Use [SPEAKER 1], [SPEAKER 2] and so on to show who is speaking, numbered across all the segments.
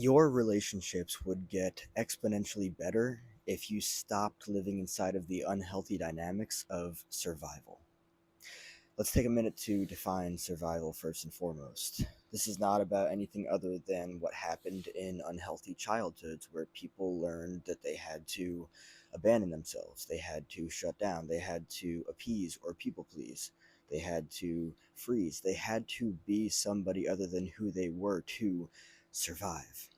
[SPEAKER 1] Your relationships would get exponentially better if you stopped living inside of the unhealthy dynamics of survival. Let's take a minute to define survival first and foremost. This is not about anything other than what happened in unhealthy childhoods where people learned that they had to abandon themselves, they had to shut down, they had to appease or people please, they had to freeze, they had to be somebody other than who they were to survive.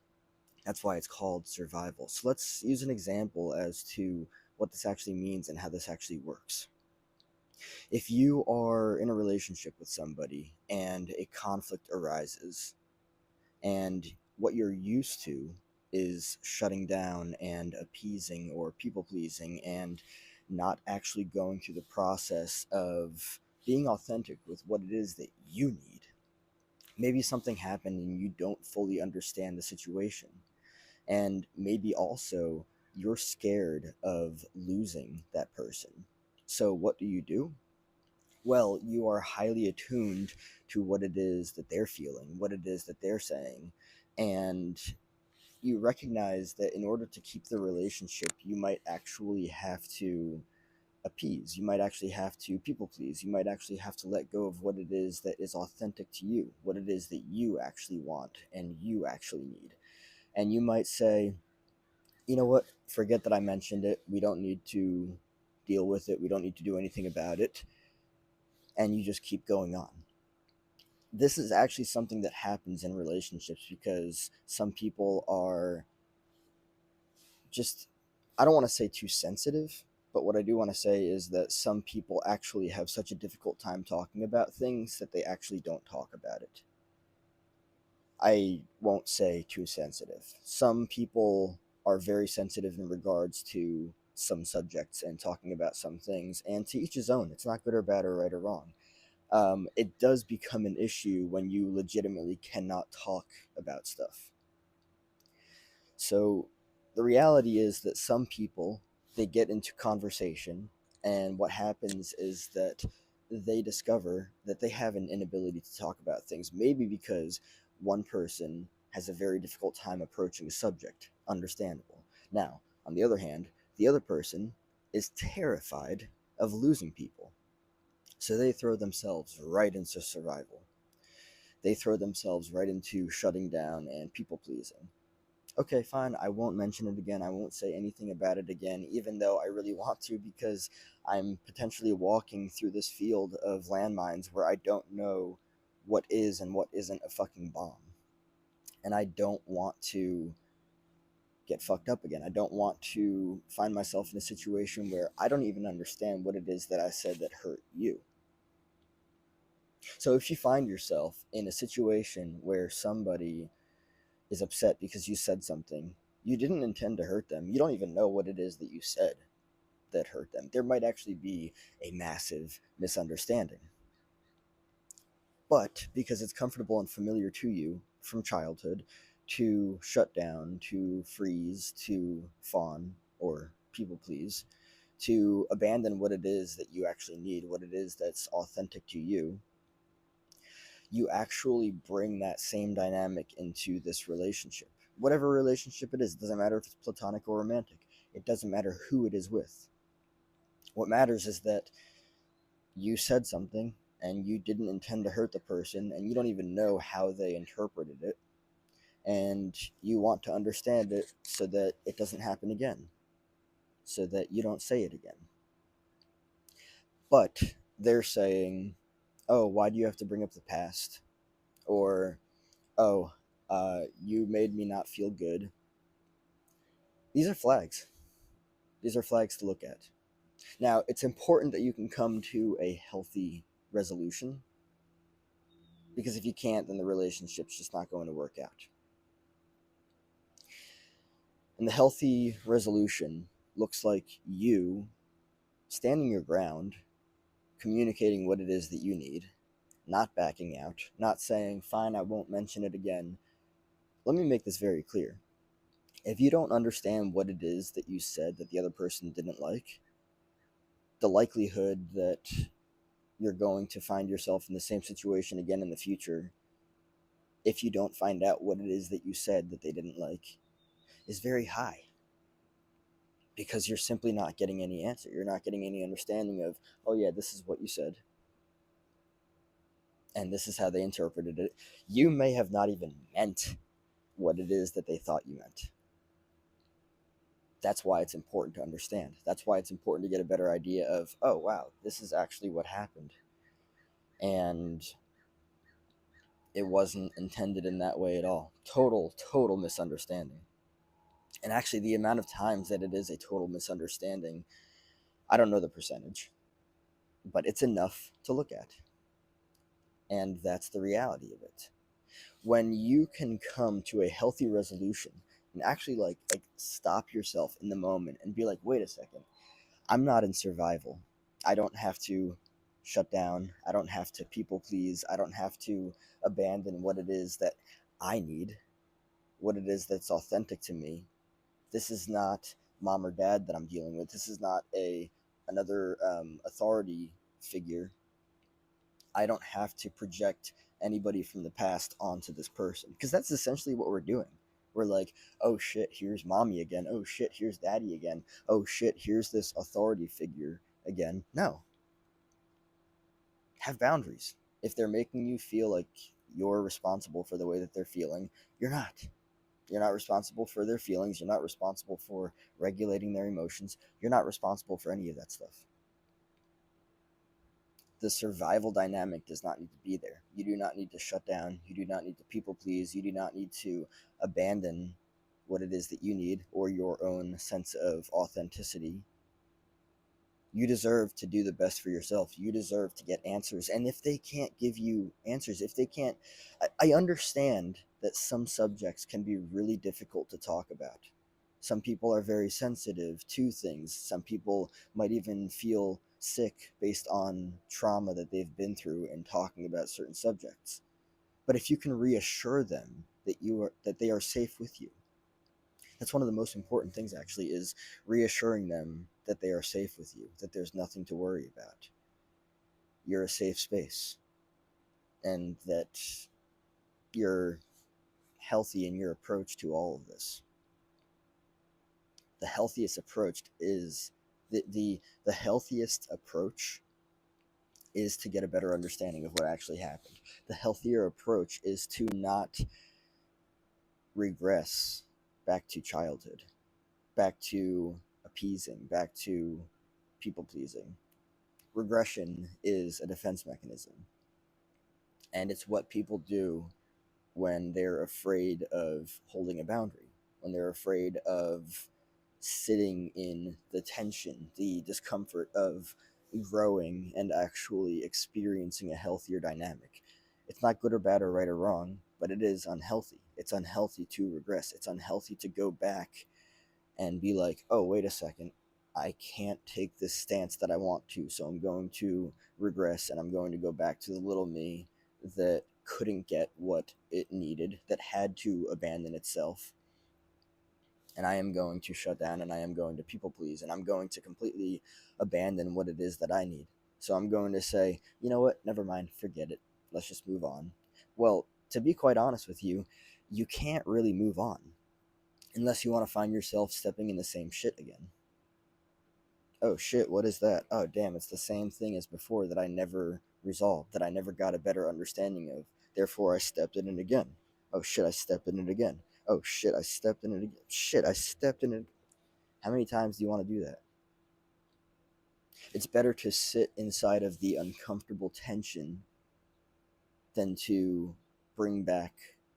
[SPEAKER 1] That's why it's called survival. So let's use an example as to what this actually means and how this actually works. If you are in a relationship with somebody and a conflict arises, and what you're used to is shutting down and appeasing or people pleasing and not actually going through the process of being authentic with what it is that you need. Maybe something happened and you don't fully understand the situation, and maybe also you're scared of losing that person. So, what do? Well, you are highly attuned to what it is that they're feeling, what it is that they're saying, and you recognize that in order to keep the relationship, you might actually have to appease, you might actually have to people please, you might actually have to let go of what it is that is authentic to you, what it is that you actually want and you actually need. And you might say, you know what, forget that I mentioned it. We don't need to deal with it. We don't need to do anything about it. And you just keep going on. This is actually something that happens in relationships because some people are just, I don't want to say too sensitive, but what I do want to say is that some people actually have such a difficult time talking about things that they actually don't talk about it. I won't say too sensitive. Some people are very sensitive in regards to some subjects and talking about some things, and to each his own. It's not good or bad or right or wrong. It does become an issue when you legitimately cannot talk about stuff. So the reality is that some people, they get into conversation, and what happens is that they discover that they have an inability to talk about things, maybe because one person has a very difficult time approaching a subject. Understandable. Now, on the other hand, the other person is terrified of losing people. So they throw themselves right into survival. They throw themselves right into shutting down and people pleasing. Okay, fine, I won't mention it again. I won't say anything about it again, even though I really want to, because I'm potentially walking through this field of landmines where I don't know what is and what isn't a fucking bomb. And I don't want to get fucked up again. I don't want to find myself in a situation where I don't even understand what it is that I said that hurt you. So if you find yourself in a situation where somebody is upset because you said something, you didn't intend to hurt them. You don't even know what it is that you said that hurt them. There might actually be a massive misunderstanding. But because it's comfortable and familiar to you from childhood to shut down, to freeze, to fawn, or people please, to abandon what it is that you actually need, what it is that's authentic to you, you actually bring that same dynamic into this relationship. Whatever relationship it is, it doesn't matter if it's platonic or romantic, it doesn't matter who it is with. What matters is that you said something and you didn't intend to hurt the person and you don't even know how they interpreted it, and you want to understand it so that it doesn't happen again, so that you don't say it again. But they're saying, oh, why do you have to bring up the past? Or, oh, you made me not feel good. These are flags. These are flags to look at. Now, it's important that you can come to a healthy resolution, because if you can't, then the relationship's just not going to work out. And the healthy resolution looks like you standing your ground, communicating what it is that you need, not backing out, not saying, fine, I won't mention it again. Let me make this very clear. If you don't understand what it is that you said that the other person didn't like, the likelihood that you're going to find yourself in the same situation again in the future if you don't find out what it is that you said that they didn't like, is very high, because you're simply not getting any answer. You're not getting any understanding of, oh yeah, this is what you said, and this is how they interpreted it. You may have not even meant what it is that they thought you meant. That's why it's important to understand. That's why it's important to get a better idea of, oh wow, this is actually what happened. And it wasn't intended in that way at all. Total misunderstanding. And actually, the amount of times that it is a total misunderstanding, I don't know the percentage, but it's enough to look at. And that's the reality of it. When you can come to a healthy resolution and actually like stop yourself in the moment and be like, wait a second, I'm not in survival. I don't have to shut down. I don't have to people please. I don't have to abandon what it is that I need, what it is that's authentic to me. This is not mom or dad that I'm dealing with. This is not a another authority figure. I don't have to project anybody from the past onto this person, because that's essentially what we're doing. We're like, oh shit, here's mommy again. Oh shit, here's daddy again. Oh shit, here's this authority figure again. No, have boundaries. If they're making you feel like you're responsible for the way that they're feeling, you're not. You're not responsible for their feelings. You're not responsible for regulating their emotions. You're not responsible for any of that stuff. The survival dynamic does not need to be there. You do not need to shut down. You do not need to people please. You do not need to abandon what it is that you need or your own sense of authenticity. You deserve to do the best for yourself. You deserve to get answers. And if they can't give you answers, if they can't, I understand that some subjects can be really difficult to talk about. Some people are very sensitive to things. Some people might even feel sick based on trauma that they've been through in talking about certain subjects. But if you can reassure them that they are safe with you, that's one of the most important things, actually, is reassuring them that they are safe with you, that there's nothing to worry about. You're a safe space, and that you're healthy in your approach to all of this. The healthiest approach is the healthiest approach is to get a better understanding of what actually happened. The healthier approach is to not regress back to childhood, back to appeasing, back to people pleasing. Regression is a defense mechanism, and it's what people do when they're afraid of holding a boundary, when they're afraid of sitting in the tension, the discomfort of growing and actually experiencing a healthier dynamic. It's not good or bad or right or wrong, but it is unhealthy. It's unhealthy to regress. It's unhealthy to go back and be like, oh, wait a second, I can't take this stance that I want to, so I'm going to regress and I'm going to go back to the little me that couldn't get what it needed, that had to abandon itself. And I am going to shut down and I am going to people please and I'm going to completely abandon what it is that I need. So I'm going to say, you know what, never mind, forget it. Let's just move on. Well, to be quite honest with you, you can't really move on unless you want to find yourself stepping in the same shit again. Oh shit, what is that? Oh damn, it's the same thing as before that I never resolved, that I never got a better understanding of. Therefore, I stepped in it again. Oh shit, I stepped in it again. Oh shit, I stepped in it again. Shit, I stepped in it. How many times do you want to do that? It's better to sit inside of the uncomfortable tension than to bring back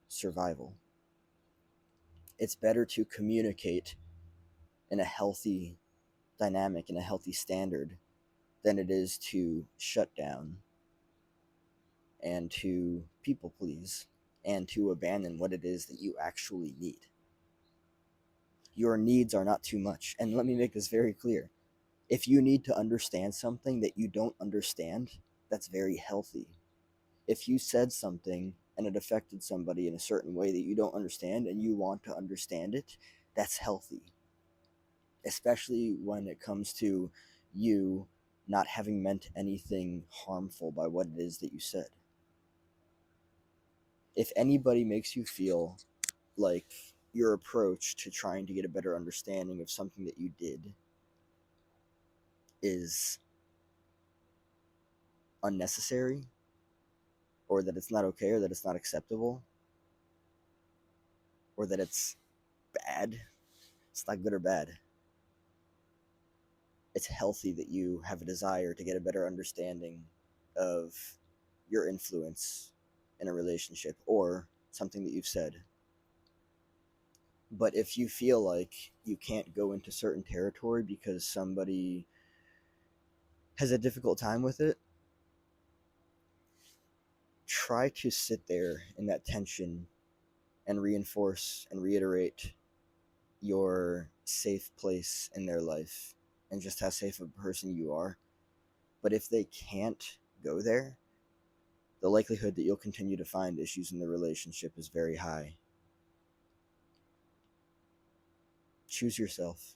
[SPEAKER 1] survival. It's better to communicate in a healthy dynamic, in a healthy standard, than it is to shut down and to people please and to abandon what it is that you actually need. Your needs are not too much. And let me make this very clear. If you need to understand something that you don't understand, that's very healthy. If you said something and it affected somebody in a certain way that you don't understand and you want to understand it, that's healthy. Especially when it comes to you not having meant anything harmful by what it is that you said. If anybody makes you feel like your approach to trying to get a better understanding of something that you did is unnecessary, or that it's not okay, or that it's not acceptable, or that it's bad, it's not good or bad. It's healthy that you have a desire to get a better understanding of your influence in a relationship or something that you've said. But if you feel like you can't go into certain territory because somebody has a difficult time with it, try to sit there in that tension and reinforce and reiterate your safe place in their life and just how safe a person you are. But if they can't go there, the likelihood that you'll continue to find issues in the relationship is very high. Choose yourself.